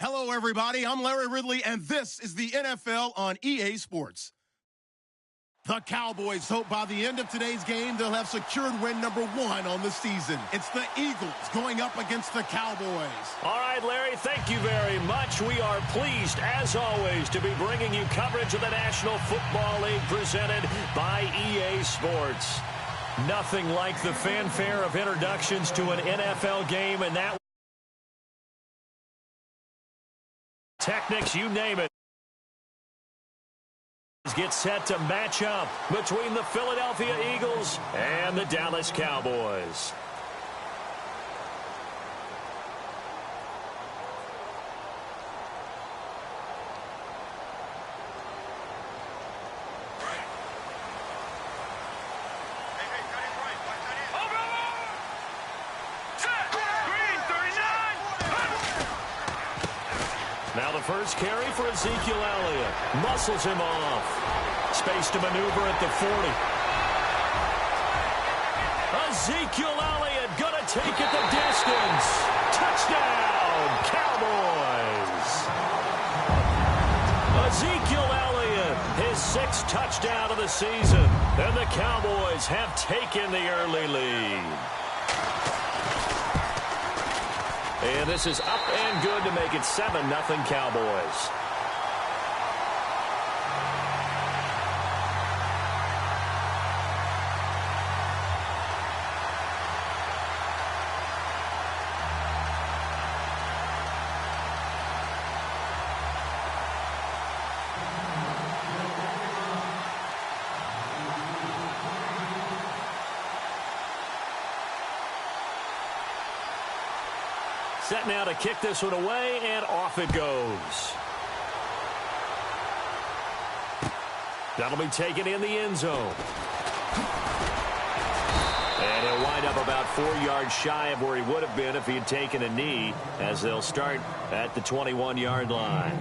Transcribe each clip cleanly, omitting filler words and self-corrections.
Hello, everybody. I'm Larry Ridley, and this is the NFL on EA Sports. The Cowboys hope by the end of today's game they'll have secured win number 1 on the season. It's the Eagles going up against the Cowboys. All right, Larry, thank you very much. We are pleased, as always, to be bringing you coverage of the National Football League presented by EA Sports. Nothing like the fanfare of introductions to an NFL game, and that techniques, you name it, get set to match up between the Philadelphia Eagles and the Dallas Cowboys. Now the first carry for Ezekiel Elliott. Muscles him off. Space to maneuver at the 40. Ezekiel Elliott gonna take it the distance. Touchdown, Cowboys. Ezekiel Elliott, his 6th touchdown of the season. And the Cowboys have taken the early lead. And this is up and good to make it 7-0 Cowboys. Set now to kick this one away, and off it goes. That'll be taken in the end zone. And he'll wind up about 4 yards shy of where he would have been if he had taken a knee, as they'll start at the 21-yard line.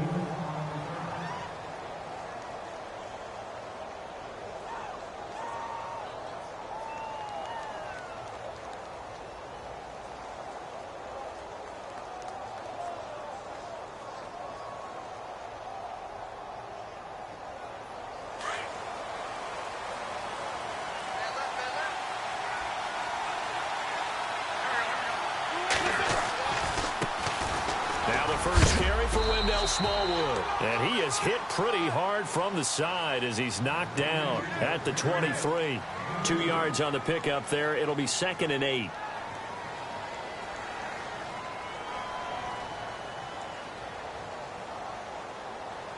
Smallwood, and he is hit pretty hard from the side as he's knocked down at the 23. 2 yards on the pickup there. It'll be 2nd and 8.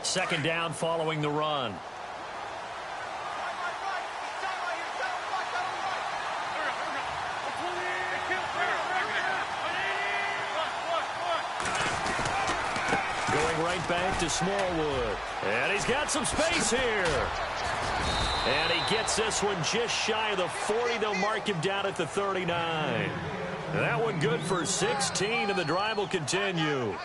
Second down following the run. Right back to Smallwood. And he's got some space here. And he gets this one just shy of the 40. They'll mark him down at the 39. That one good for 16, and the drive will continue.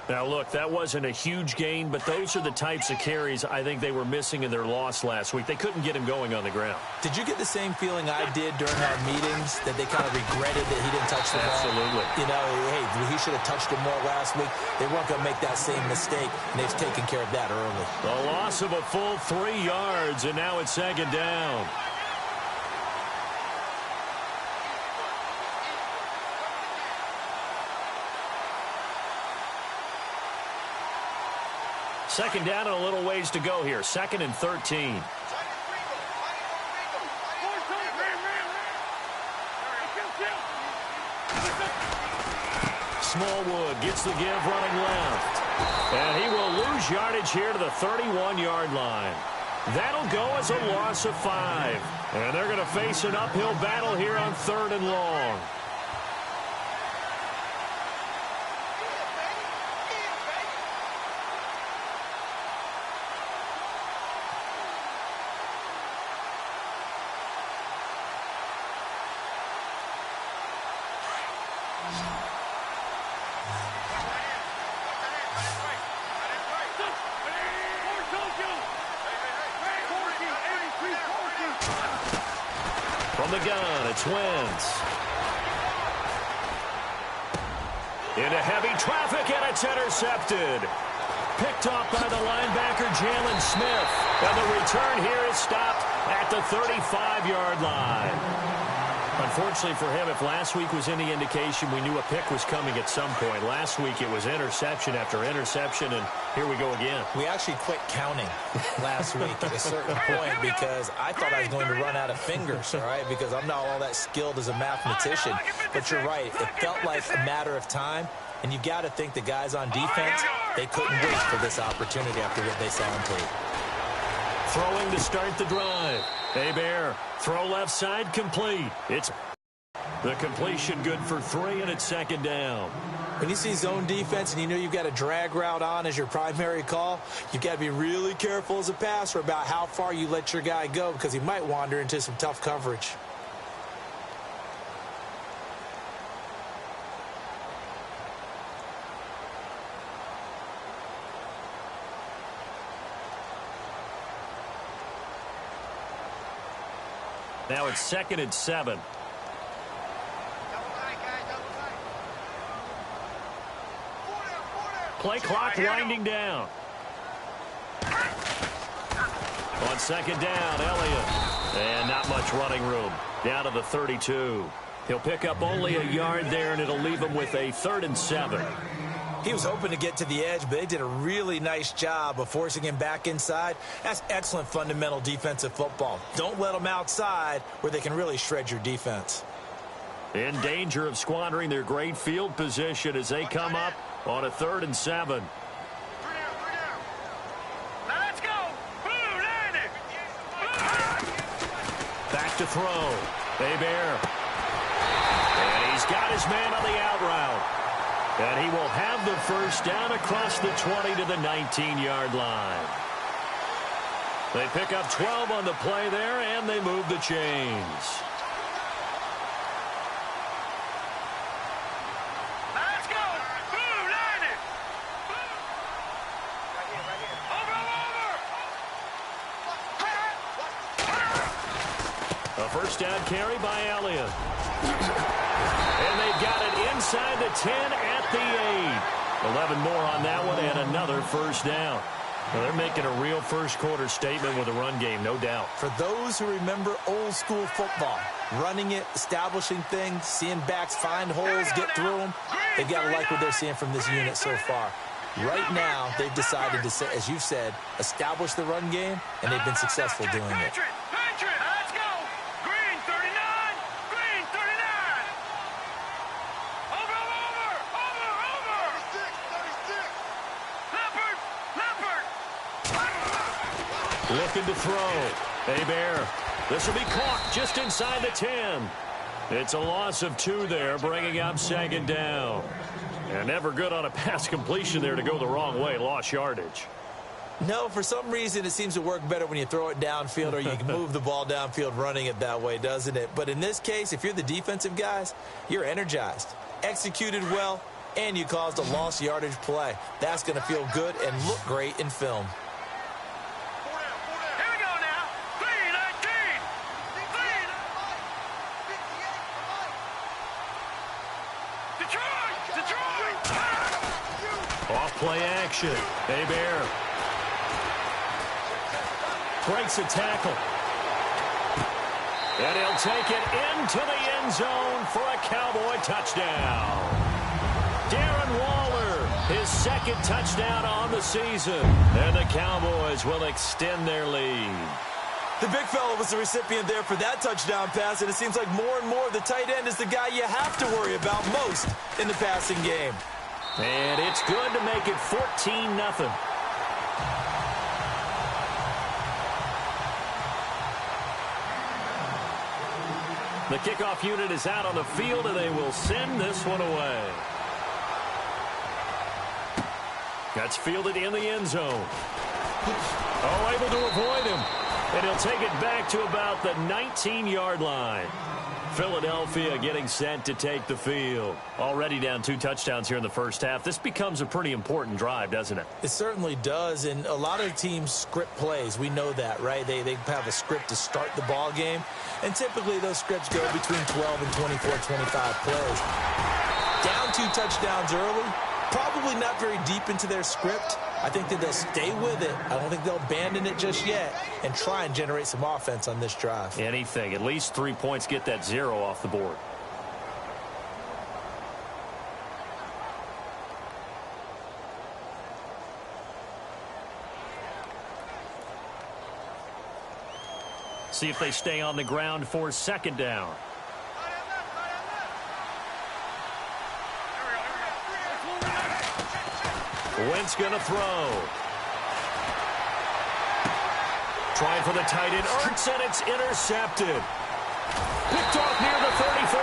Now, look, that wasn't a huge gain, but those are the types of carries I think they were missing in their loss last week. They couldn't get him going on the ground. Did you get the same feeling I did during our meetings, that they kind of regretted that he didn't touch the ball? Absolutely. You know, hey, he should have touched it more last week. They weren't going to make that same mistake, and they've taken care of that early. The loss of a full 3 yards, and now it's 2nd down. Second down and a little ways to go here. 2nd and 13. Smallwood gets the give running left. And he will lose yardage here to the 31-yard line. That'll go as a loss of 5. And they're going to face an uphill battle here on 3rd and long. From the gun, it's Wentz. Into heavy traffic, and it's intercepted. Picked off by the linebacker, Jalen Smith. And the return here is stopped at the 35-yard line. Unfortunately for him, if last week was any indication, we knew a pick was coming at some point. Last week it was interception after interception, and here we go again. We actually quit counting last week at a certain point because I thought I was going to run out of fingers, all right, because I'm not all that skilled as a mathematician. But you're right. It felt like a matter of time, and you got to think the guys on defense, they couldn't wait for this opportunity after what they saw on tape. Throwing to start the drive. Hebert, throw left side, complete. It's the completion good for 3, and it's second down. When you see zone defense and you know you've got a drag route on as your primary call, you've got to be really careful as a passer about how far you let your guy go because he might wander into some tough coverage. Now it's 2nd and 7. Play clock winding down. On 2nd down, Elliott. And not much running room. Down to the 32. He'll pick up only a yard there, and it'll leave him with a 3rd and 7. He was hoping to get to the edge, but they did a really nice job of forcing him back inside. That's excellent fundamental defensive football. Don't let them outside where they can really shred your defense. In danger of squandering their great field position as they come up on a 3rd and 7. Let's go. Back to throw. Hebert. And he's got his man on the out route. And he will have the first down across the 20 to the 19-yard line. They pick up 12 on the play there, and they move the chains. Let's go. Boom, line it. Over. A first down carry by Elliott. And they've got it inside the 10 at the 8. 11 more on that one and another first down. Well, they're making a real first-quarter statement with a run game, no doubt. For those who remember old-school football, running it, establishing things, seeing backs find holes, get through them, they've got to like what they're seeing from this unit so far. Right now, they've decided to, as you've said, establish the run game, and they've been successful doing it. Let's go. Green 39. Green 39. Over. 36. Leopard. Looking to throw. Hebert. This will be caught just inside the 10. It's a loss of 2 there, bringing up 2nd down. And never good on a pass completion there to go the wrong way. Lost yardage. No, for some reason it seems to work better when you throw it downfield or you can move the ball downfield running it that way, doesn't it? But in this case, if you're the defensive guys, you're energized, executed well, and you caused a lost yardage play. That's going to feel good and look great in film. Here we go now. 319. Detroit. Off play action. Hebert breaks a tackle. And he'll take it into the end zone for a Cowboy touchdown. Darren Waller, his 2nd touchdown on the season. And the Cowboys will extend their lead. The big fella was the recipient there for that touchdown pass, and it seems like more and more the tight end is the guy you have to worry about most in the passing game. And it's good to make it 14-0. The kickoff unit is out on the field, and they will send this one away. That's fielded in the end zone. Oh, able to avoid him. And he'll take it back to about the 19-yard line. Philadelphia getting set to take the field. Already down 2 touchdowns here in the first half. This becomes a pretty important drive, doesn't it? It certainly does, and a lot of teams script plays. We know that, right? They have a script to start the ball game, and typically those scripts go between 12 and 24, 25 plays. Down 2 touchdowns early, probably not very deep into their script. I think that they'll stay with it. I don't think they'll abandon it just yet and try and generate some offense on this drive. Anything. At least 3 points, get that 0 off the board. See if they stay on the ground for second down. Wentz going to throw. Trying for the tight end. Ertz, and it's intercepted. Picked off near the 34.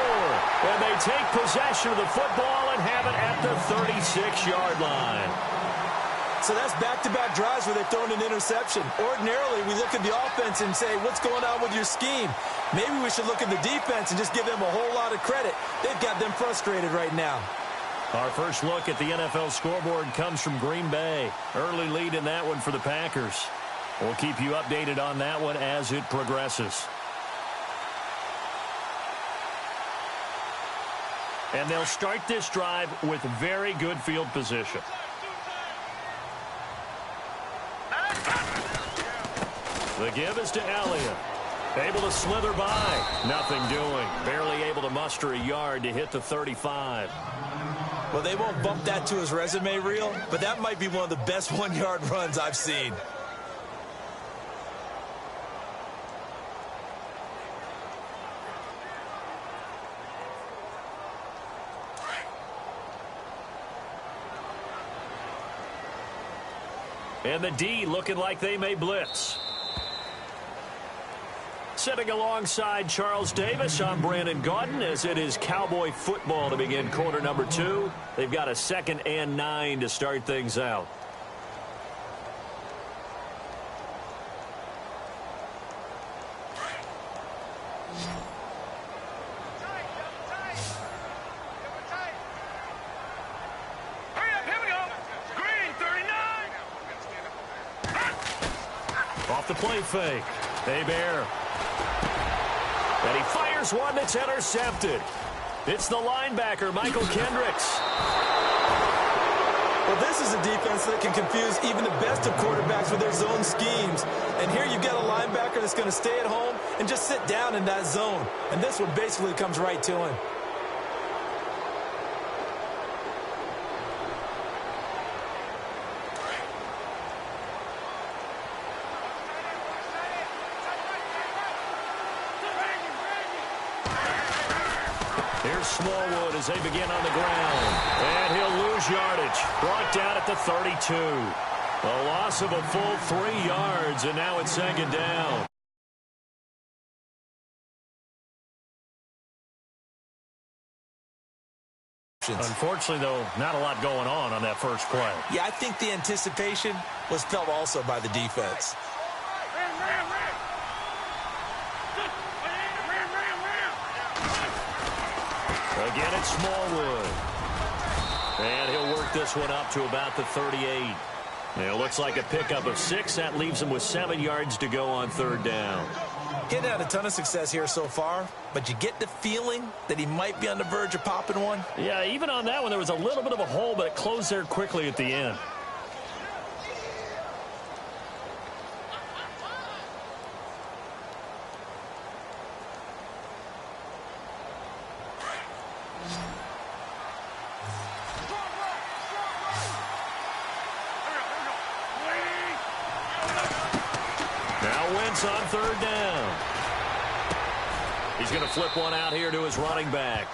And they take possession of the football and have it at the 36-yard line. So that's back-to-back drives where they've thrown an interception. Ordinarily, we look at the offense and say, what's going on with your scheme? Maybe we should look at the defense and just give them a whole lot of credit. They've got them frustrated right now. Our first look at the NFL scoreboard comes from Green Bay. Early lead in that one for the Packers. We'll keep you updated on that one as it progresses. And they'll start this drive with very good field position. The give is to Elliott. Able to slither by. Nothing doing. Barely able to muster a yard to hit the 35. Well, they won't bump that to his resume reel, but that might be one of the best one-yard runs I've seen. And the D looking like they may blitz. Sitting alongside Charles Davis, I'm Brandon Gaudin, as it is Cowboy football to begin quarter number 2. They've got a 2nd and 9 to start things out. Off the play fake. Bear. And he fires one that's intercepted. It's the linebacker, Michael Kendricks. Well, this is a defense that can confuse even the best of quarterbacks with their zone schemes. And here you've got a linebacker that's going to stay at home and just sit down in that zone. And this one basically comes right to him. Here's Smallwood as they begin on the ground. And he'll lose yardage. Brought down at the 32. A loss of a full 3 yards, and now it's 2nd down. Unfortunately, though, not a lot going on that first play. Yeah, I think the anticipation was felt also by the defense. Again, it's Smallwood. And he'll work this one up to about the 38. It looks like a pickup of 6. That leaves him with 7 yards to go on 3rd down. He hadn't had a ton of success here so far, but you get the feeling that he might be on the verge of popping one. Yeah, even on that one, there was a little bit of a hole, but it closed there quickly at the end. Wentz on 3rd down. He's going to flip one out here to his running back.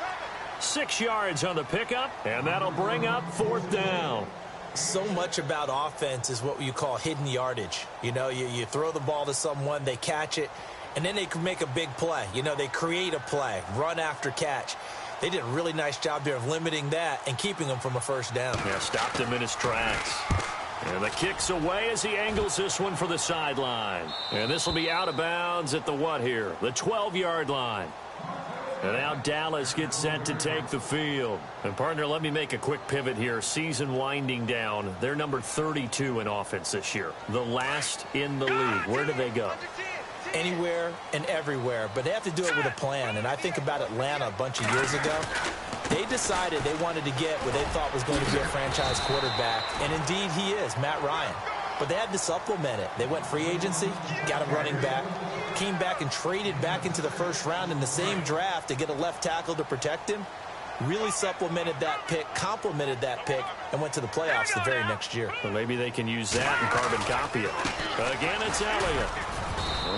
6 yards on the pickup, and that'll bring up 4th down. So much about offense is what you call hidden yardage. You know, you throw the ball to someone, they catch it, and then they can make a big play. You know, they create a play, run after catch. They did a really nice job there of limiting that and keeping him from a 1st down. Yeah, stopped him in his tracks. And the kick's away as he angles this one for the sideline. And this will be out of bounds at the what here? The 12-yard line. And now Dallas gets set to take the field. And, partner, let me make a quick pivot here. Season winding down. They're number 32 in offense this year. The last in the league. Where do they go? Anywhere and everywhere. But they have to do it with a plan. And I think about Atlanta a bunch of years ago. They decided they wanted to get what they thought was going to be a franchise quarterback, and indeed he is, Matt Ryan. But they had to supplement it. They went free agency, got a running back, came back and traded back into the first round in the same draft to get a left tackle to protect him. Really supplemented that pick, complemented that pick, and went to the playoffs the very next year. Well, maybe they can use that and carbon copy it. Again, it's Elliott.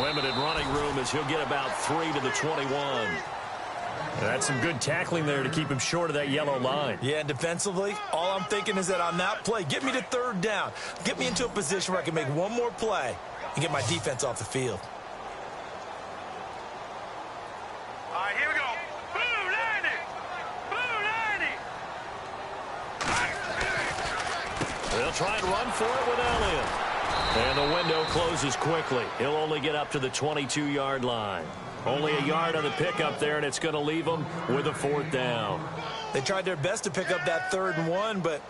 Limited running room as he'll get about 3 to the 21. That's some good tackling there to keep him short of that yellow line. Yeah, and defensively, all I'm thinking is that on that play, get me to third down. Get me into a position where I can make one more play and get my defense off the field. All right, here we go. Blue 90. Blue 90. They'll try and run for it with Elliott. And the window closes quickly. He'll only get up to the 22-yard line. Only a yard on the pickup there, and it's going to leave them with a 4th down. They tried their best to pick up that 3rd and 1, but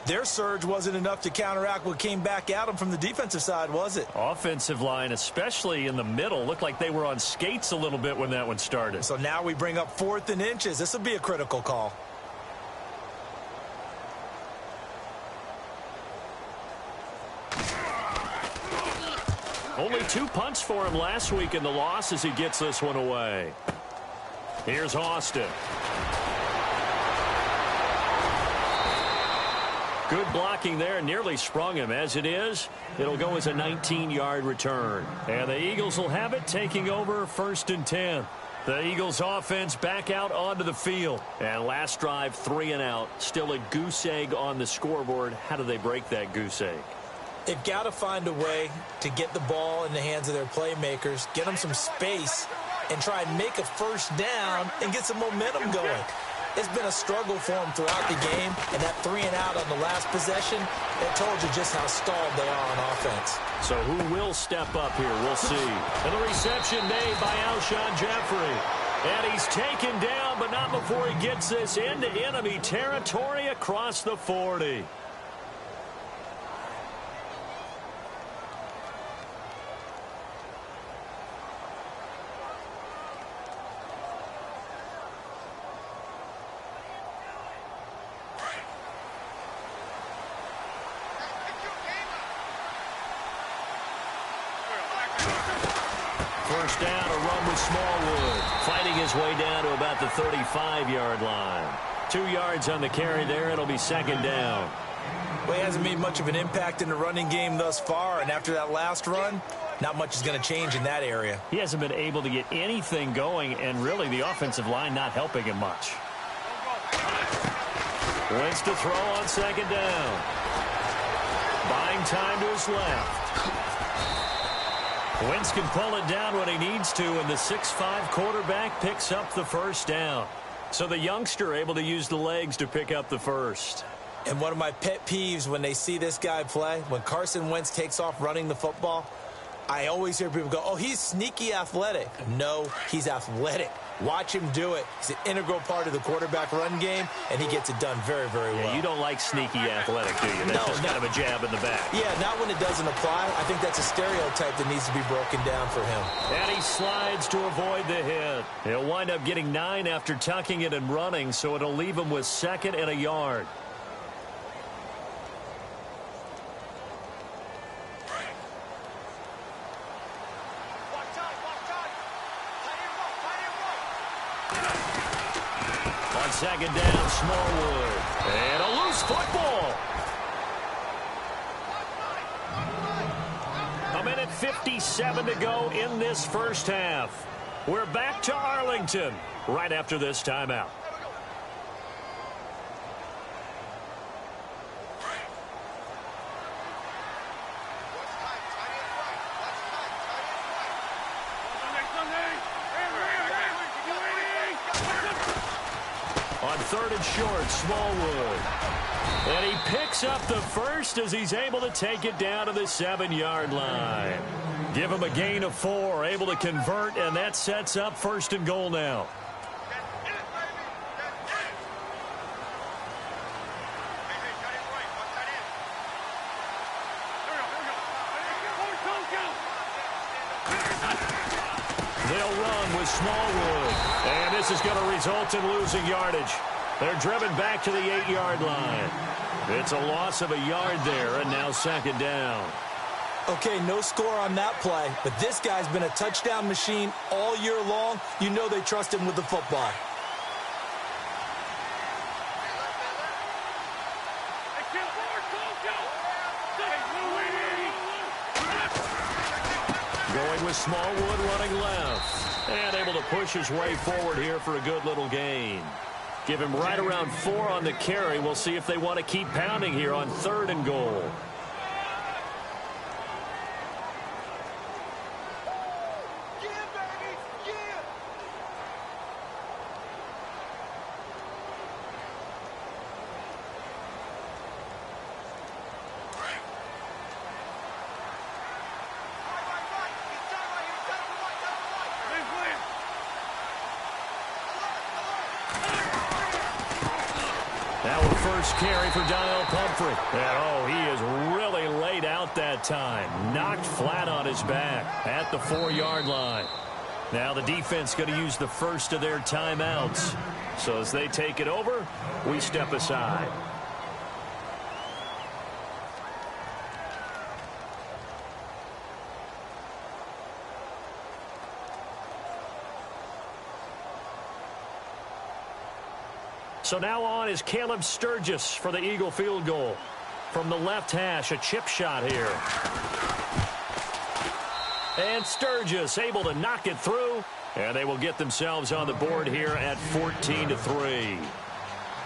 their surge wasn't enough to counteract what came back at them from the defensive side, was it? Offensive line, especially in the middle, looked like they were on skates a little bit when that one started. So now we bring up 4th and inches. This will be a critical call. Only 2 punts for him last week in the loss as he gets this one away. Here's Austin. Good blocking there, nearly sprung him. As it is, it'll go as a 19-yard return. And the Eagles will have it, taking over 1st and 10. The Eagles offense back out onto the field. And last drive, 3 and out. Still a goose egg on the scoreboard. How do they break that goose egg? They've got to find a way to get the ball in the hands of their playmakers, get them some space, and try and make a 1st down and get some momentum going. It's been a struggle for them throughout the game, and that 3 and out on the last possession, that told you just how stalled they are on offense. So who will step up here? We'll see. And the reception made by Alshon Jeffrey. And he's taken down, but not before he gets this into enemy territory across the 40. First down, a run with Smallwood. Fighting his way down to about the 35-yard line. 2 yards on the carry there. It'll be 2nd down. Well, he hasn't made much of an impact in the running game thus far, and after that last run, not much is going to change in that area. He hasn't been able to get anything going, and really the offensive line not helping him much. Wentz to throw on 2nd down. Buying time to his left. Wentz can pull it down when he needs to, and the 6'5" quarterback picks up the 1st down. So the youngster able to use the legs to pick up the 1st. And one of my pet peeves when they see this guy play, when Carson Wentz takes off running the football, I always hear people go, oh, he's sneaky athletic. No, he's athletic. Watch him do it. He's an integral part of the quarterback run game, and he gets it done very, very well. Yeah, you don't like sneaky athletic, do you? That's just kind of a jab in the back. Yeah, not when it doesn't apply. I think that's a stereotype that needs to be broken down for him. And he slides to avoid the hit. He'll wind up getting 9 after tucking it and running, so it'll leave him with 2nd and a yard. On 2nd down, Smallwood. And a loose football. 1:57 to go in this first half. We're back to Arlington right after this timeout. On 3rd and short, Smallwood. And he picks up the 1st as he's able to take it down to the 7-yard line. Give him a gain of 4, able to convert, and that sets up 1st and goal now. They'll run with Smallwood. And this is going to result in losing yardage. They're driven back to the 8-yard line. It's a loss of a yard there, and now second down. Okay, no score on that play, but this guy's been a touchdown machine all year long. You know they trust him with the football. Going with Smallwood running left. And able to push his way forward here for a good little gain. Give him right around 4 on the carry. We'll see if they want to keep pounding here on 3rd and goal. First carry for Donnell Pumphrey. And, oh, he is really laid out that time. Knocked flat on his back at the 4-yard line. Now the defense going to use the first of their timeouts. So as they take it over, we step aside. So now on is Caleb Sturgis for the Eagle field goal. From the left hash, a chip shot here. And Sturgis able to knock it through. And they will get themselves on the board here at 14-3.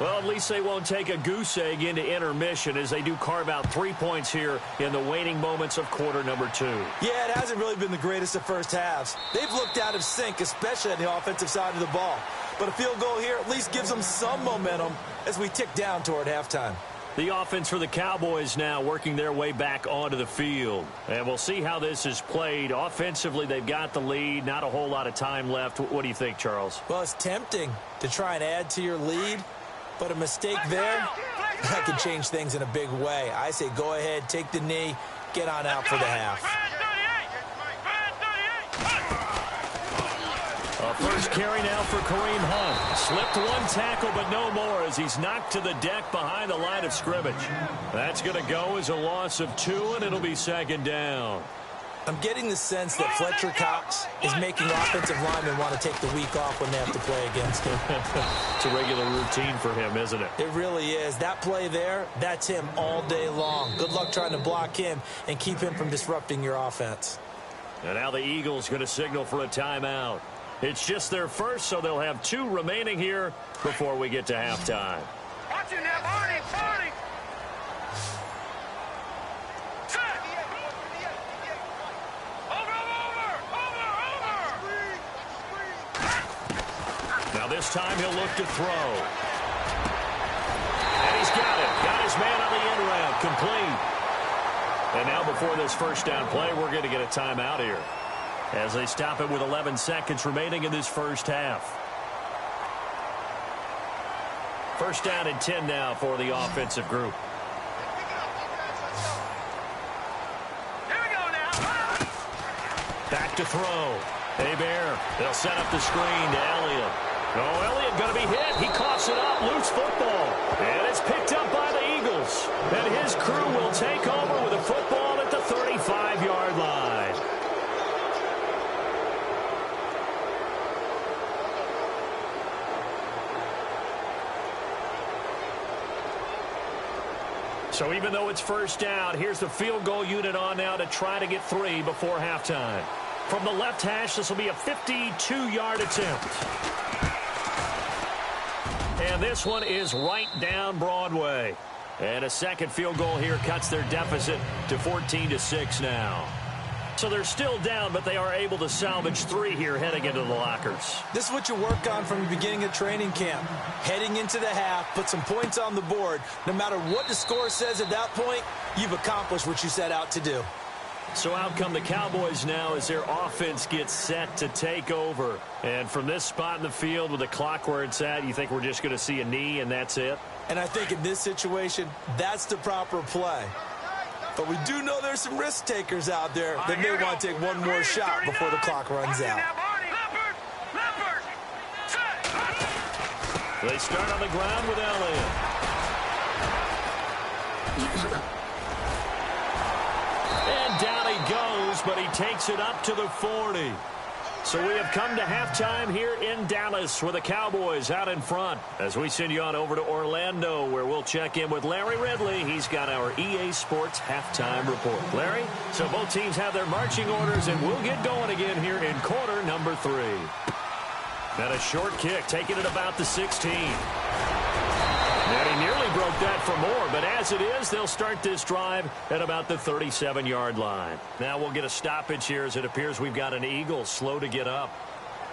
Well, at least they won't take a goose egg into intermission as they do carve out 3 points here in the waning moments of quarter number 2. Yeah, it hasn't really been the greatest of first halves. They've looked out of sync, especially on the offensive side of the ball. But a field goal here at least gives them some momentum as we tick down toward halftime. The offense for the Cowboys now working their way back onto the field. And we'll see how this is played. Offensively, they've got the lead. Not a whole lot of time left. What do you think, Charles? Well, it's tempting to try and add to your lead. But a mistake there, that could change things in a big way. I say go ahead, take the knee, get on out for the half. A first carry now for Kareem Hunt. Slipped one tackle, but no more as he's knocked to the deck behind the line of scrimmage. That's going to go as a loss of 2, and it'll be second down. I'm getting the sense that Fletcher Cox is making offensive linemen want to take the week off when they have to play against him. It's a regular routine for him, isn't it? It really is. That play there, that's him all day long. Good luck trying to block him and keep him from disrupting your offense. And now the Eagles going to signal for a timeout. It's just their first, so they'll have 2 remaining here before we get to halftime. Watch it now, Barney, Barney. Now this time he'll look to throw. And he's got it. Got his man on the end route. Complete. And now before this first down play, we're going to get a timeout here as they stop it with 11 seconds remaining in this first half. First down and 10 now for the offensive group. Here we go now. Back to throw. Hebert. They'll set up the screen to Elliott. Oh, Elliott going to be hit. He coughs it up. Loose football. And it's picked up by the Eagles. And his crew will take over with a football at the 35-yard line. So even though it's first down, here's the field goal unit on now to try to get 3 before halftime. From the left hash, this will be a 52-yard attempt. And this one is right down Broadway. And a second field goal here cuts their deficit to 14-6 now. So they're still down, but they are able to salvage 3 here heading into the lockers. This is what you work on from the beginning of training camp. Heading into the half, put some points on the board. No matter what the score says at that point, you've accomplished what you set out to do. So out come the Cowboys now as their offense gets set to take over. And from this spot in the field with the clock where it's at, you think we're just going to see a knee and that's it? And I think in this situation, that's the proper play. But we do know there's some risk takers out there that may want to take one more shot before the clock runs out. They start on the ground with Elliott. And down he goes, but he takes it up to the 40. So we have come to halftime here in Dallas with the Cowboys out in front. As we send you on over to Orlando, where we'll check in with Larry Ridley. He's got our EA Sports halftime report. Larry, so both teams have their marching orders, and we'll get going again here in quarter number 3. And a short kick, taking it about the 16. And he nearly broke that for more, but as it is, they'll start this drive at about the 37-yard line. Now we'll get a stoppage here as it appears we've got an Eagle slow to get up.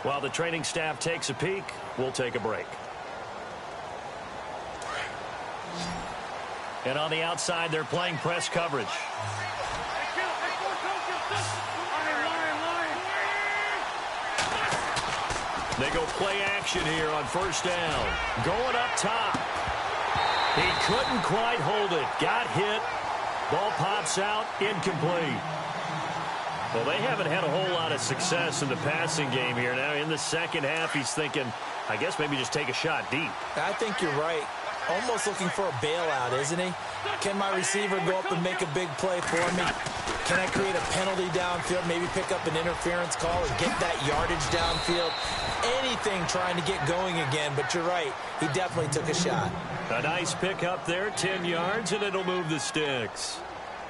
While the training staff takes a peek, we'll take a break. And on the outside, they're playing press coverage. They go play action here on first down. Going up top. He couldn't quite hold it. Got hit. Ball pops out. Incomplete. Well, they haven't had a whole lot of success in the passing game here. Now, in the second half, he's thinking, I guess maybe just take a shot deep. I think you're right. Almost looking for a bailout, isn't he? Can my receiver go up and make a big play for me? Can I create a penalty downfield, maybe pick up an interference call and get that yardage downfield? Anything trying to get going again, but you're right. He definitely took a shot. A nice pick up there, 10 yards, and it'll move the sticks.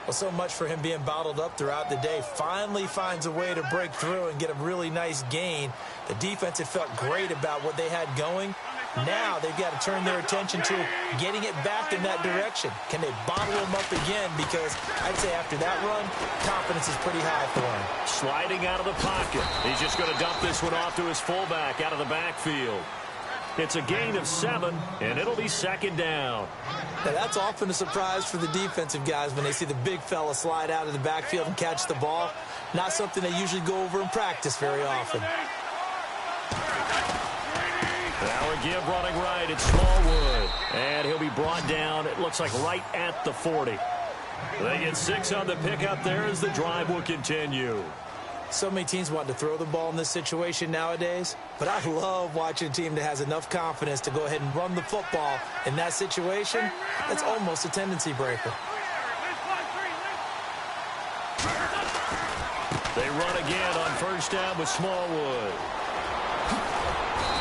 Well, so much for him being bottled up throughout the day. Finally finds a way to break through and get a really nice gain. The defense had felt great about what they had going. Now they've got to turn their attention to getting it back in that direction. Can they bottle him up again? Because I'd say after that run, confidence is pretty high for him. Sliding out of the pocket. He's just going to dump this one off to his fullback out of the backfield. It's a gain of 7, and it'll be second down. Now, that's often a surprise for the defensive guys when they see the big fella slide out of the backfield and catch the ball. Not something they usually go over in practice very often. Now a give running right. It's Smallwood. And he'll be brought down, it looks like right at the 40. They get 6 on the pickup there as the drive will continue. So many teams want to throw the ball in this situation nowadays, but I love watching a team that has enough confidence to go ahead and run the football. In that situation, that's almost a tendency breaker. They run again on first down with Smallwood.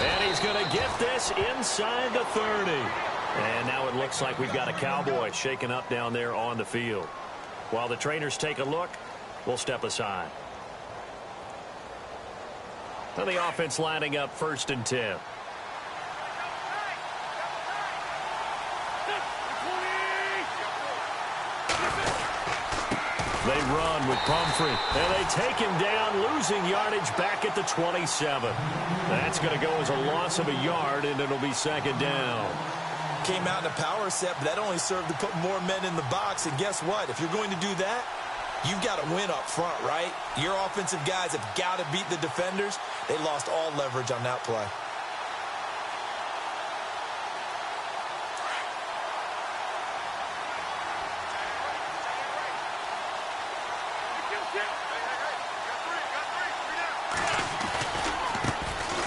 And he's going to get this inside the 30. And now it looks like we've got a Cowboy shaken up down there on the field. While the trainers take a look, we'll step aside. And the offense lining up 1st and 10. They run with Pumphrey, and they take him down, losing yardage back at the 27. That's going to go as a loss of a yard, and it'll be second down. Came out in a power set, but that only served to put more men in the box. And guess what? If you're going to do that, you've got to win up front, right? Your offensive guys have got to beat the defenders. They lost all leverage on that play.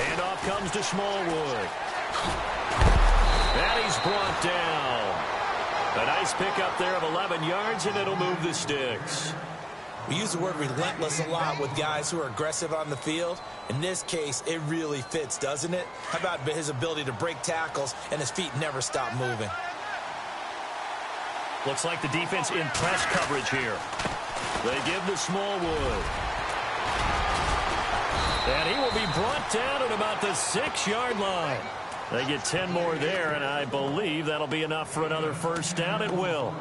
Handoff comes to Smallwood. And he's brought down. A nice pickup there of 11 yards, and it'll move the sticks. We use the word relentless a lot with guys who are aggressive on the field. In this case, it really fits, doesn't it? How about his ability to break tackles and his feet never stop moving? Looks like the defense in press coverage here. They give to Smallwood. And he will be brought down at about the 6-yard line. They get 10 more there, and I believe that'll be enough for another first down. It will.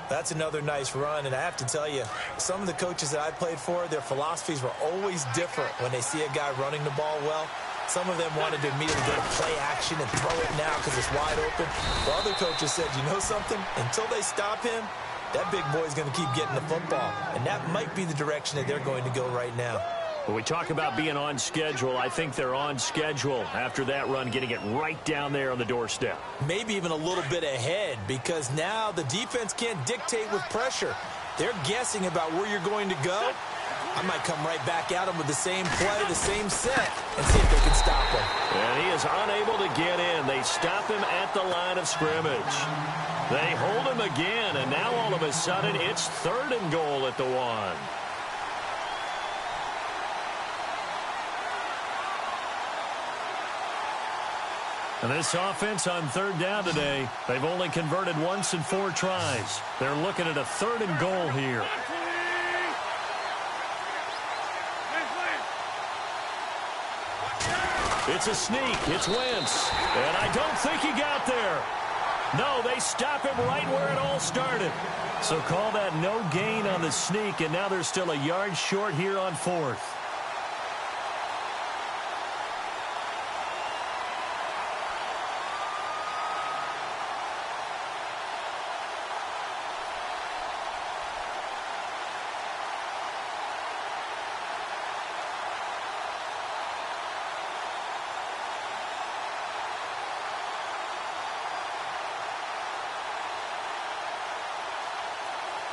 That's another nice run, and I have to tell you, some of the coaches that I played for, their philosophies were always different when they see a guy running the ball well. Some of them wanted to immediately go to play action and throw it now because it's wide open. While other coaches said, you know something? Until they stop him, that big boy's going to keep getting the football, and that might be the direction that they're going to go right now. When we talk about being on schedule, I think they're on schedule after that run, getting it right down there on the doorstep. Maybe even a little bit ahead, because now the defense can't dictate with pressure. They're guessing about where you're going to go. I might come right back at them with the same play, the same set, and see if they can stop them. And he is unable to get in. They they stop him at the line of scrimmage. They hold him again, and now all of a sudden it's 3rd and goal at the 1. And this offense on 3rd down today, they've only converted once in 4 tries. They're looking at a 3rd and goal here. It's a sneak. It's Wentz. And I don't think he got there. No, they stop him right where it all started. So call that no gain on the sneak, and now they're still a yard short here on 4th.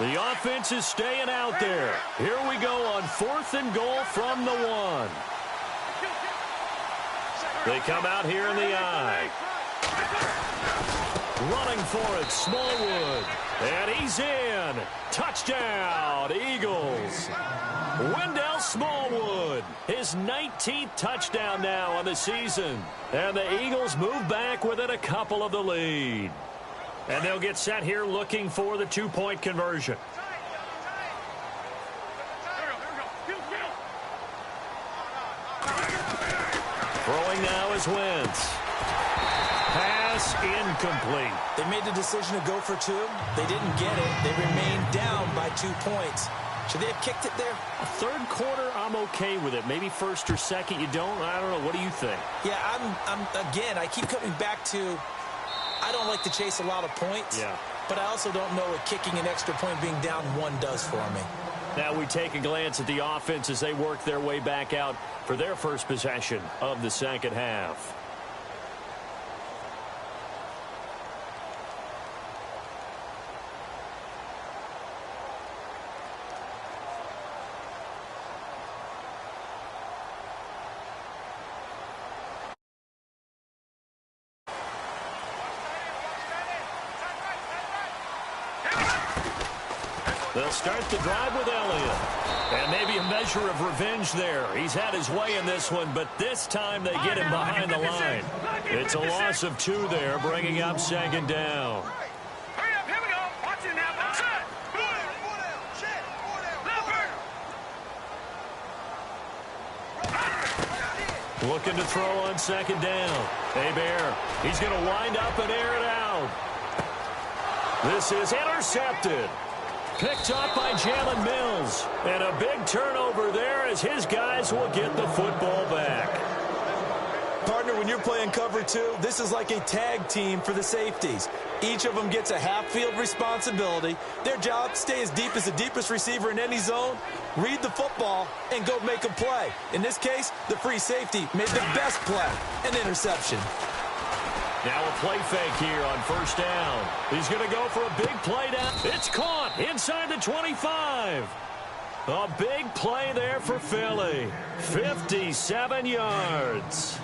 The offense is staying out there. Here we go on 4th and goal from the 1. They come out here in the I. Running for it, Smallwood. And he's in. Touchdown, Eagles. Wendell Smallwood, his 19th touchdown now on the season. And the Eagles move back within a couple of the lead. And they'll get set here looking for the 2-point conversion. Throwing now is Wentz. Pass incomplete. They made the decision to go for 2. They didn't get it. They remained down by 2 points. Should they have kicked it there? A 3rd quarter, I'm okay with it. Maybe 1st or 2nd, you don't. I don't know. What do you think? Yeah, again, I keep coming back to I don't like to chase a lot of points, but I also don't know what kicking an extra point being down 1 does for me. Now we take a glance at the offense as they work their way back out for their first possession of the 2nd half. They'll start the drive with Elliott. And maybe a measure of revenge there. He's had his way in this one, but this time they get him behind the line. It's a loss of 2 there, bringing up 2nd down. Hurry up, here we go. Watch it now. Watch it. Looking to throw on 2nd down. Bear, he's going to wind up and air it out. This is intercepted. Picked up by Jalen Mills. And a big turnover there as his guys will get the football back. Partner, when you're playing cover 2, this is like a tag team for the safeties. Each of them gets a half-field responsibility. Their job, stay as deep as the deepest receiver in any zone, read the football, and go make a play. In this case, the free safety made the best play, an interception. Now a play fake here on 1st down. He's going to go for a big play down. It's caught inside the 25. A big play there for Philly. 57 yards.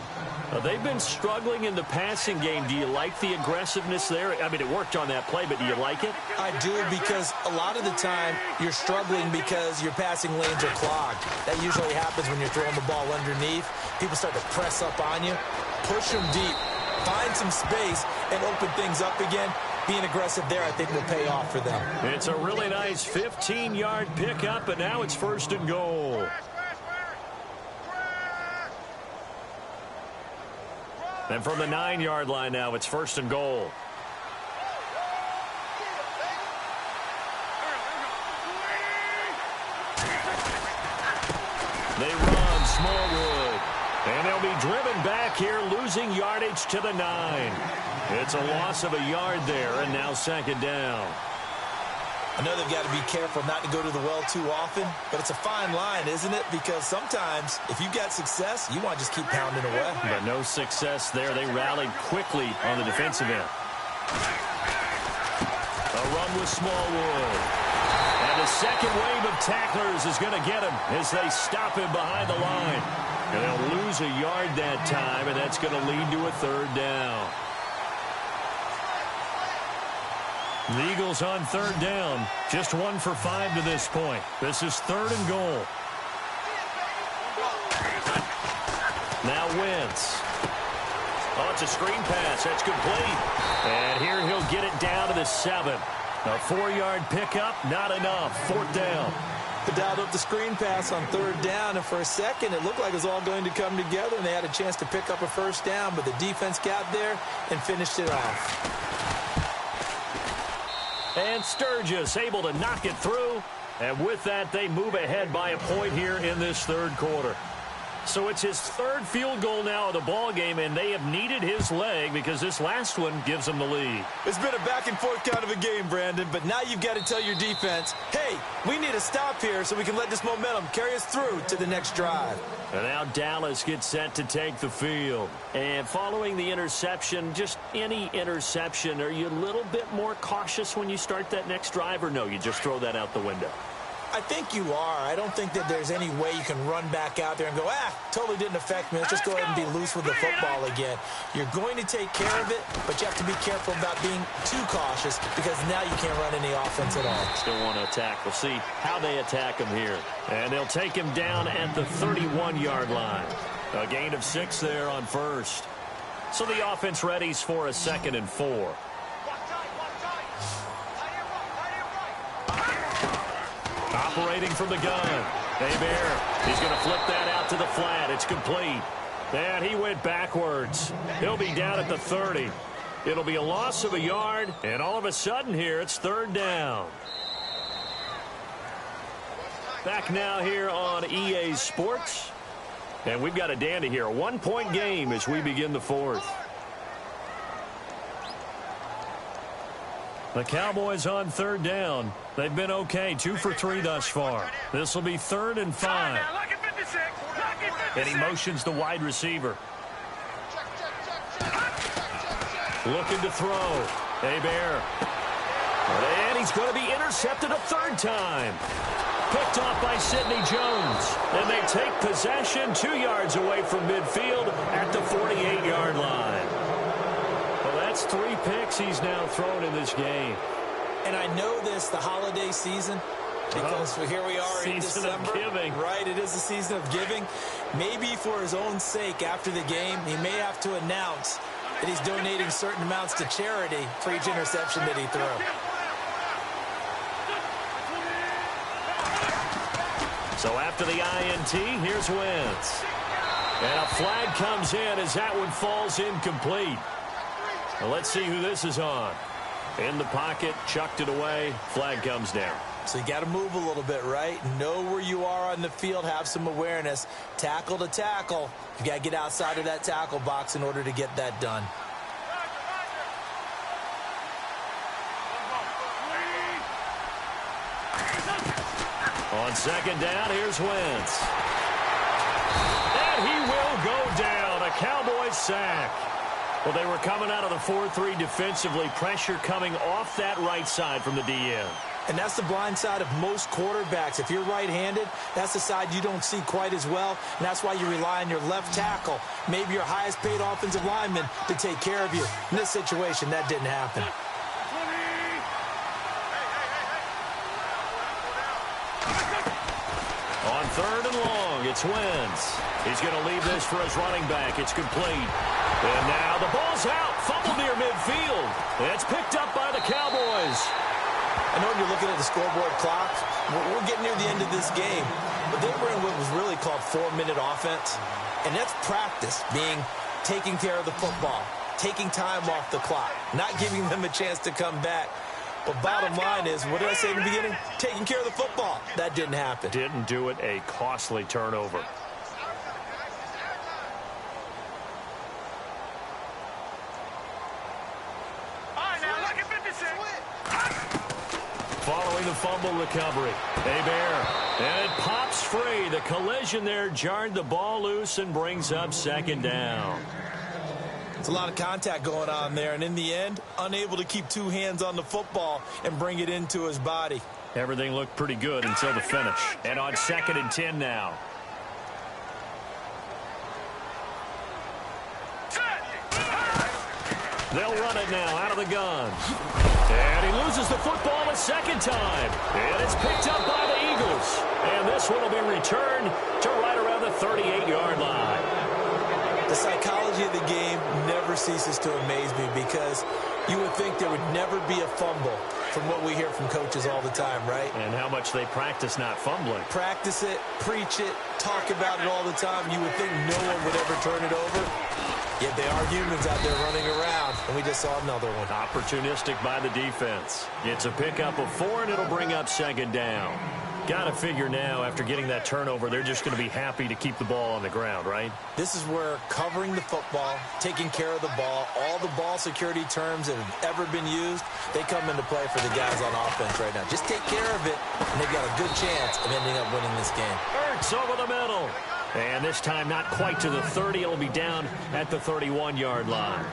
They've been struggling in the passing game. Do you like the aggressiveness there? I mean, it worked on that play, but do you like it? I do, because a lot of the time you're struggling because your passing lanes are clogged. That usually happens when you're throwing the ball underneath. People start to press up on you. Push them deep. Find some space and open things up again. Being aggressive there, I think, will pay off for them. It's a really nice 15-yard pickup, and now it's 1st and goal. And from the 9-yard line now, it's 1st and goal. They run Smallwood. And they'll be driven back here, losing yardage to the 9. It's a loss of a yard there, and now 2nd down. I know they've got to be careful not to go to the well too often, but it's a fine line, isn't it? Because sometimes, if you've got success, you want to just keep pounding away. But no success there. They rallied quickly on the defensive end. A run with Smallwood. And the second wave of tacklers is going to get him as they stop him behind the line. And they'll lose a yard that time, and that's going to lead to a 3rd down. The Eagles on third down. Just 1 for 5 to this point. This is 3rd and goal. Now Wentz. Oh, it's a screen pass. That's complete. And here he'll get it down to the 7. A 4-yard pickup, not enough. 4th down. They dialed up the screen pass on 3rd down, and for a second it looked like it was all going to come together, and they had a chance to pick up a 1st down, but the defense got there and finished it off. And Sturgis able to knock it through, and with that they move ahead by a point here in this 3rd quarter. So it's his 3rd field goal now of the ball game, and they have needed his leg because this last one gives them the lead. It's been a back-and-forth kind of a game, Brandon, but now you've got to tell your defense, hey, we need to stop here so we can let this momentum carry us through to the next drive. And now Dallas gets set to take the field. And following the interception, just any interception, are you a little bit more cautious when you start that next drive, or no, you just throw that out the window? I think you are. I don't think that there's any way you can run back out there and go, totally didn't affect me. Let's just go ahead and be loose with the football again. You're going to take care of it, but you have to be careful about being too cautious because now you can't run any offense at all. Still want to attack. We'll see how they attack him here. And they'll take him down at the 31-yard line. A gain of 6 there on 1st. So the offense readies for a 2nd and 4. Operating from the gun. Hebert. He's going to flip that out to the flat. It's complete. And he went backwards. He'll be down at the 30. It'll be a loss of a yard, and all of a sudden here it's 3rd down. Back now here on EA Sports. And we've got a dandy here. A 1-point game as we begin the 4th. The Cowboys on 3rd down. They've been okay, 2 for 3 thus far. This will be 3rd and 5. And he motions the wide receiver. Looking to throw. Hebert. And he's going to be intercepted a 3rd time. Picked off by Sidney Jones. And they take possession 2 yards away from midfield at the 48-yard line. That's 3 picks he's now thrown in this game. And I know this, the holiday season, because here we are in December. Season of giving. Right, it is the season of giving. Maybe for his own sake after the game, he may have to announce that he's donating certain amounts to charity for each interception that he threw. So after the INT, here's Wentz. And a flag comes in as that one falls incomplete. Well, let's see who this is on. In the pocket, chucked it away, flag comes down. So you got to move a little bit, right? Know where you are on the field, have some awareness. Tackle to tackle. You got to get outside of that tackle box in order to get that done. On 2nd down, here's Wentz. And he will go down. A Cowboys sack. Well, they were coming out of the 4-3 defensively. Pressure coming off that right side from the DN. And that's the blind side of most quarterbacks. If you're right-handed, that's the side you don't see quite as well. And that's why you rely on your left tackle, maybe your highest-paid offensive lineman, to take care of you. In this situation, that didn't happen. On 3rd and long, it's Wentz. He's going to leave this for his running back. It's complete. And now the ball's out. Fumbled near midfield. It's picked up by the Cowboys. I know you're looking at the scoreboard clock. We're getting near the end of this game. But they were in what was really called 4-minute offense. And that's practice, being taking care of the football, taking time off the clock, not giving them a chance to come back. But bottom line is, what did I say in the beginning? Taking care of the football. That didn't happen. Didn't do it. A costly turnover. Following the fumble recovery. Hebert. And it pops free. The collision there jarred the ball loose and brings up 2nd down. It's a lot of contact going on there, and in the end, unable to keep 2 hands on the football and bring it into his body. Everything looked pretty good until the finish. And on 2nd and 10 now. They'll run it now out of the gun. And he loses the football a second time. And it's picked up by the Eagles. And this one will be returned to right around the 38-yard line. The psychology of the game never ceases to amaze me because you would think there would never be a fumble from what we hear from coaches all the time, right? And how much they practice not fumbling. Practice it, preach it, talk about it all the time. You would think no one would ever turn it over. Yet they are humans out there running around, and we just saw another one. Opportunistic by the defense. It's a pickup of 4, and it'll bring up second down. Got to figure now, after getting that turnover, they're just going to be happy to keep the ball on the ground, right? This is where covering the football, taking care of the ball, all the ball security terms that have ever been used, they come into play for the guys on offense right now. Just take care of it, and they've got a good chance of ending up winning this game. Ertz over the middle. And this time not quite to the 30. It'll be down at the 31-yard line.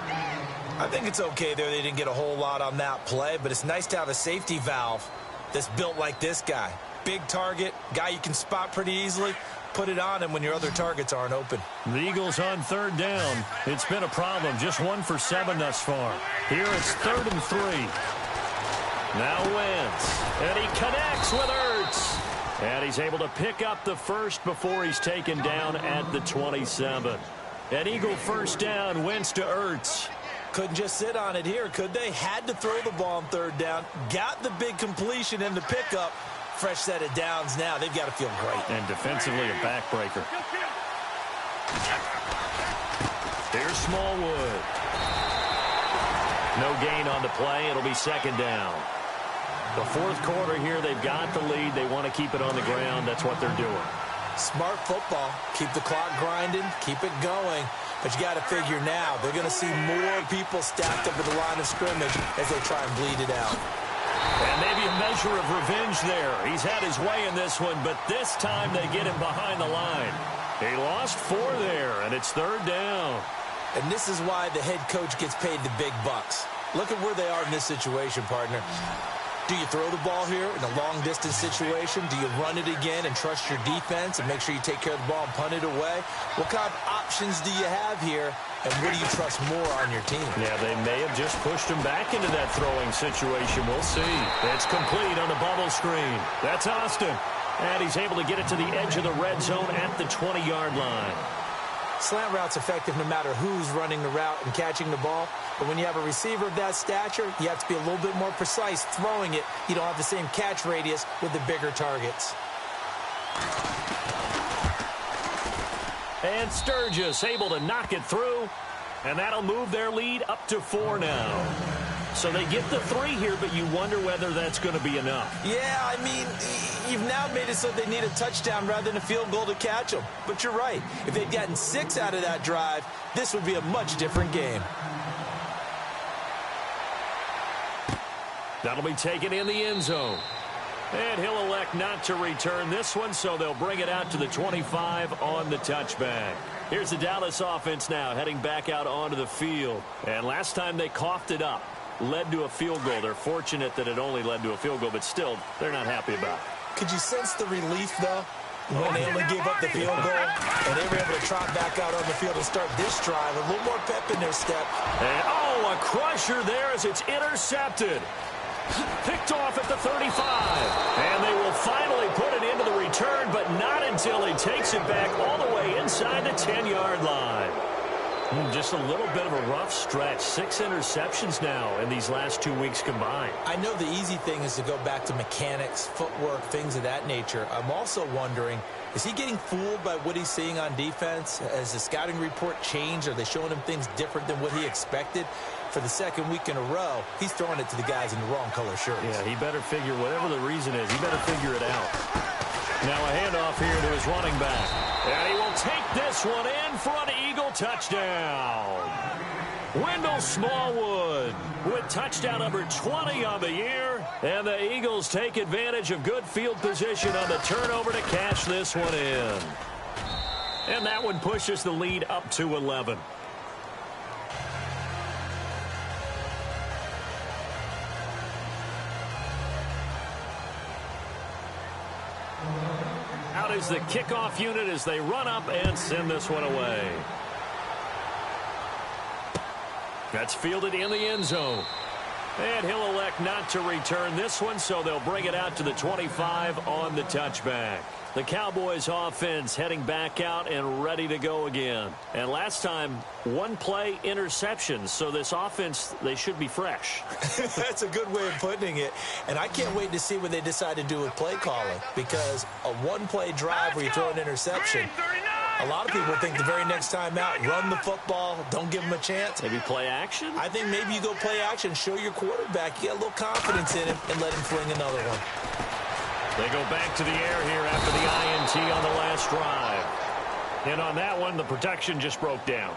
I think it's okay there. They didn't get a whole lot on that play, but it's nice to have a safety valve that's built like this guy. Big target, guy you can spot pretty easily. Put it on him when your other targets aren't open. The Eagles on third down. It's been a problem. Just 1 for 7 thus far. Here it's 3rd and 3. Now Wentz. And he connects with Ertz. And he's able to pick up the first before he's taken down at the 27. An Eagle first down. Wentz to Ertz. Couldn't just sit on it here, could they? Had to throw the ball on third down. Got the big completion in the pickup. Fresh set of downs now. They've got to feel great. And defensively a backbreaker. Here's Smallwood. No gain on the play. It'll be second down. The fourth quarter here, they've got the lead. They want to keep it on the ground. That's what they're doing. Smart football. Keep the clock grinding. Keep it going. But you got to figure now, they're going to see more people stacked up at the line of scrimmage as they try and bleed it out. And maybe a measure of revenge there. He's had his way in this one, but this time they get him behind the line. He lost 4 there, and it's third down. And this is why the head coach gets paid the big bucks. Look at where they are in this situation, partner. Do you throw the ball here in a long-distance situation? Do you run it again and trust your defense and make sure you take care of the ball and punt it away? What kind of options do you have here, and what do you trust more on your team? Yeah, they may have just pushed him back into that throwing situation. We'll see. It's complete on the bubble screen. That's Austin. And he's able to get it to the edge of the red zone at the 20-yard line. Slant route's effective no matter who's running the route and catching the ball. But when you have a receiver of that stature, you have to be a little bit more precise throwing it. You don't have the same catch radius with the bigger targets. And Sturgis able to knock it through. And that'll move their lead up to 4 now. So they get the 3 here, but you wonder whether that's going to be enough. Yeah, I mean, you've now made it so they need a touchdown rather than a field goal to catch them. But you're right. If they'd gotten 6 out of that drive, this would be a much different game. That'll be taken in the end zone. And he'll elect not to return this one, so they'll bring it out to the 25 on the touchback. Here's the Dallas offense now, heading back out onto the field. And last time they coughed it up, led to a field goal. They're fortunate that it only led to a field goal, but still, they're not happy about it. Could you sense the relief, though, when they only gave up the field goal and they were able to trot back out on the field and start this drive? A little more pep in their step. And, oh, a crusher there as it's intercepted. Picked off at the 35. And they will finally put it into the return, but not until he takes it back all the way inside the 10-yard line. Just a little bit of a rough stretch. 6 interceptions now in these last 2 weeks combined. I know the easy thing is to go back to mechanics, footwork, things of that nature. I'm also wondering, is he getting fooled by what he's seeing on defense? Has the scouting report changed? Are they showing him things different than what he expected? For the second week in a row, he's throwing it to the guys in the wrong color shirts. Yeah, he better figure, whatever the reason is, he better figure it out. Now a handoff here to his running back. And he will take this one in for an Eagle touchdown. Wendell Smallwood with touchdown number 20 on the year. And the Eagles take advantage of good field position on the turnover to cash this one in. And that one pushes the lead up to 11. Out is the kickoff unit as they run up and send this one away. That's fielded in the end zone. And he'll elect not to return this one, so they'll bring it out to the 25 on the touchback. The Cowboys offense heading back out and ready to go again. And last time, one play interception. So this offense, they should be fresh. That's a good way of putting it. And I can't wait to see what they decide to do with play calling. Because a one-play drive where you throw an interception, a lot of people think the very next time out, run the football, don't give them a chance. Maybe play action? I think maybe you go play action, show your quarterback you got a little confidence in him, and let him fling another one. They go back to the air here after the INT on the last drive. And on that one, the protection just broke down.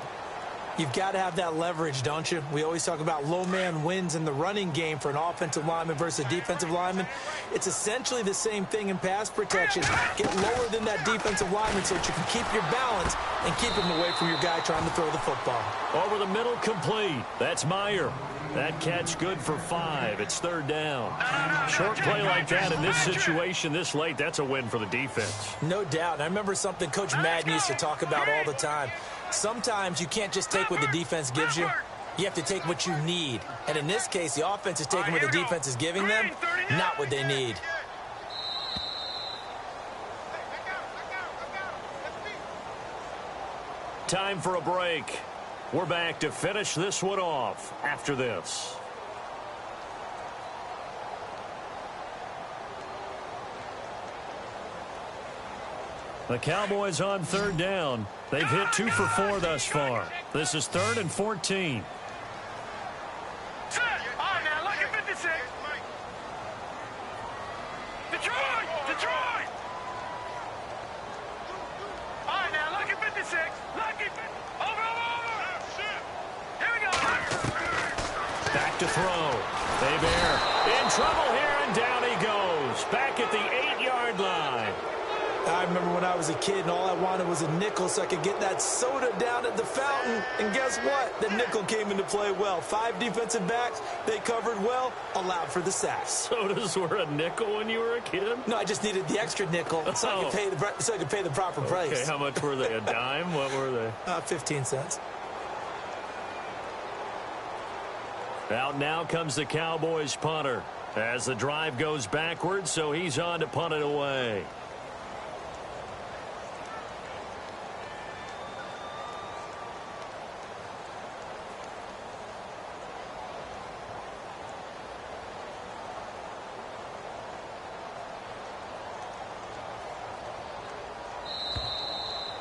You've got to have that leverage, don't you? We always talk about low man wins in the running game for an offensive lineman versus a defensive lineman. It's essentially the same thing in pass protection. Get lower than that defensive lineman so that you can keep your balance and keep him away from your guy trying to throw the football. Over the middle, complete. That's Meyer. That catch good for 5. It's third down. Short play like that in this situation this late, that's a win for the defense. No doubt. And I remember something Coach Madden used to talk about all the time. Sometimes you can't just take what the defense gives you. You have to take what you need. And in this case, the offense is taking what the defense is giving them, not what they need. Time for a break. We're back to finish this one off after this. The Cowboys on third down. They've hit 2 for 4 thus far. This is 3rd and 14. All right, now, look at 56. Detroit! All right, now, look at 56. Over. Here we go. Back to throw. Bear in trouble here, and down he goes. Back at the 8-yard line. I remember when I was a kid and all I wanted was a nickel so I could get that soda down at the fountain. And guess what? The nickel came into play well. 5 defensive backs, they covered well, allowed for the sacks. Sodas were a nickel when you were a kid? No, I just needed the extra nickel so I could pay the proper price. Okay, how much were they? A dime? What were they? 15 cents. Out now comes the Cowboys punter as the drive goes backwards, so he's on to punt it away.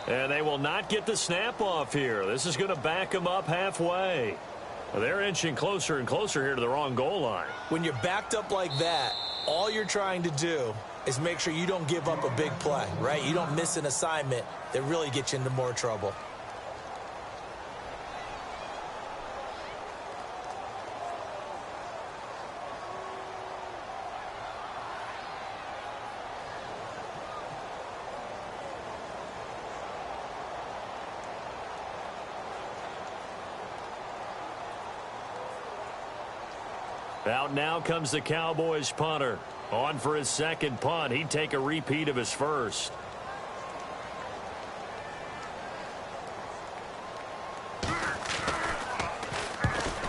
And they will not get the snap off here. This is going to back them up halfway. They're inching closer and closer here to the wrong goal line. When you're backed up like that, all you're trying to do is make sure you don't give up a big play, right? You don't miss an assignment that really gets you into more trouble. Out now comes the Cowboys punter. On for his second punt. He'd take a repeat of his first.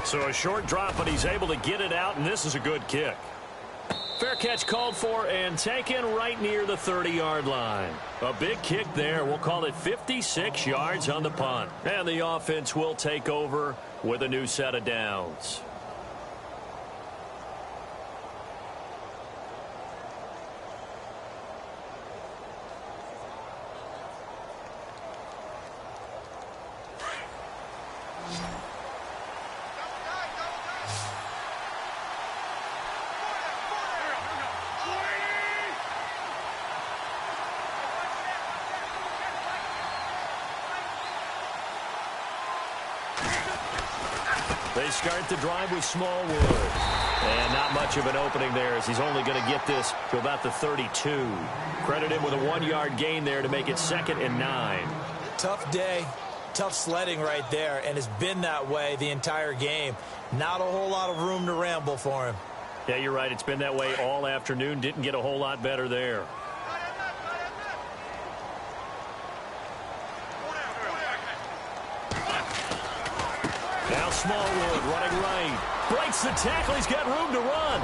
So a short drop, but he's able to get it out, and this is a good kick. Fair catch called for and taken right near the 30-yard line. A big kick there. We'll call it 56 yards on the punt. And the offense will take over with a new set of downs. They start the drive with Smallwood. And not much of an opening there as he's only going to get this to about the 32. Credit him with a 1-yard gain there to make it 2nd and 9. Tough day, tough sledding right there, and it's been that way the entire game. Not a whole lot of room to ramble for him. Yeah, you're right. It's been that way all afternoon. Didn't get a whole lot better there. Now Smallwood running right. Breaks the tackle. He's got room to run.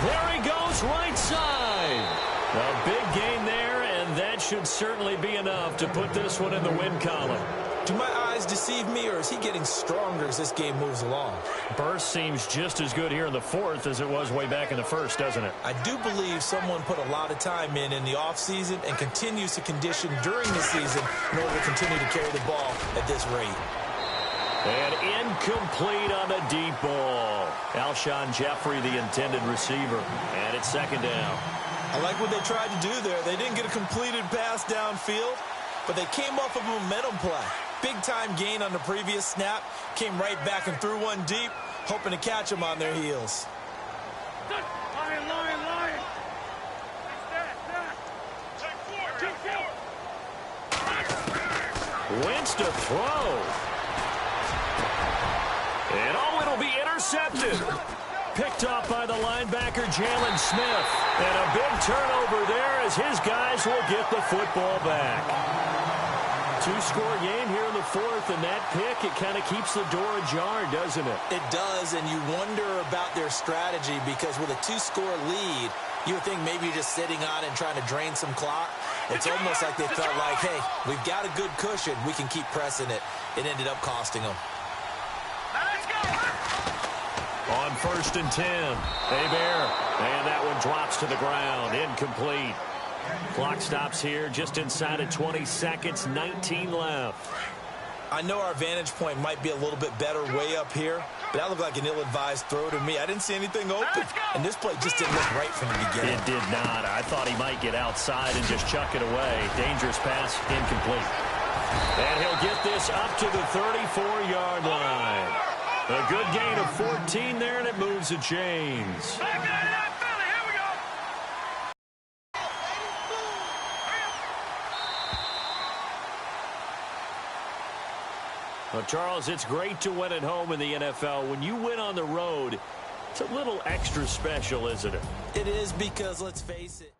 There he goes, right side. A big gain there, and that should certainly be enough to put this one in the win column. Do my eyes deceive me, or is he getting stronger as this game moves along? Burst seems just as good here in the fourth as it was way back in the first, doesn't it? I do believe someone put a lot of time in the offseason and continues to condition during the season in order to continue to carry the ball at this rate. And incomplete on the deep ball. Alshon Jeffrey, the intended receiver. And it's second down. I like what they tried to do there. They didn't get a completed pass downfield, but they came off of a momentum play. Big-time gain on the previous snap. Came right back and threw one deep, hoping to catch them on their heels. Lion. Wentz to throw. And it'll be intercepted. Picked off by the linebacker, Jalen Smith. And a big turnover there as his guys will get the football back. Two-score game here in the fourth, and that pick, it kind of keeps the door ajar, doesn't it? It does, and you wonder about their strategy because with a two-score lead, you would think maybe you're just sitting on it and trying to drain some clock. It's almost like they felt like, hey, we've got a good cushion. We can keep pressing it. It ended up costing them. On 1st and 10, Hebert, and that one drops to the ground, incomplete. Clock stops here just inside of 20 seconds, 19 left. I know our vantage point might be a little bit better way up here, but that looked like an ill-advised throw to me. I didn't see anything open, and this play just didn't look right from the beginning. It did not. I thought he might get outside and just chuck it away. Dangerous pass, incomplete. And he'll get this up to the 34-yard line. A good gain of 14 there, and it moves the chains. Well, Charles, it's great to win at home in the NFL. When you win on the road, it's a little extra special, isn't it? It is because, let's face it,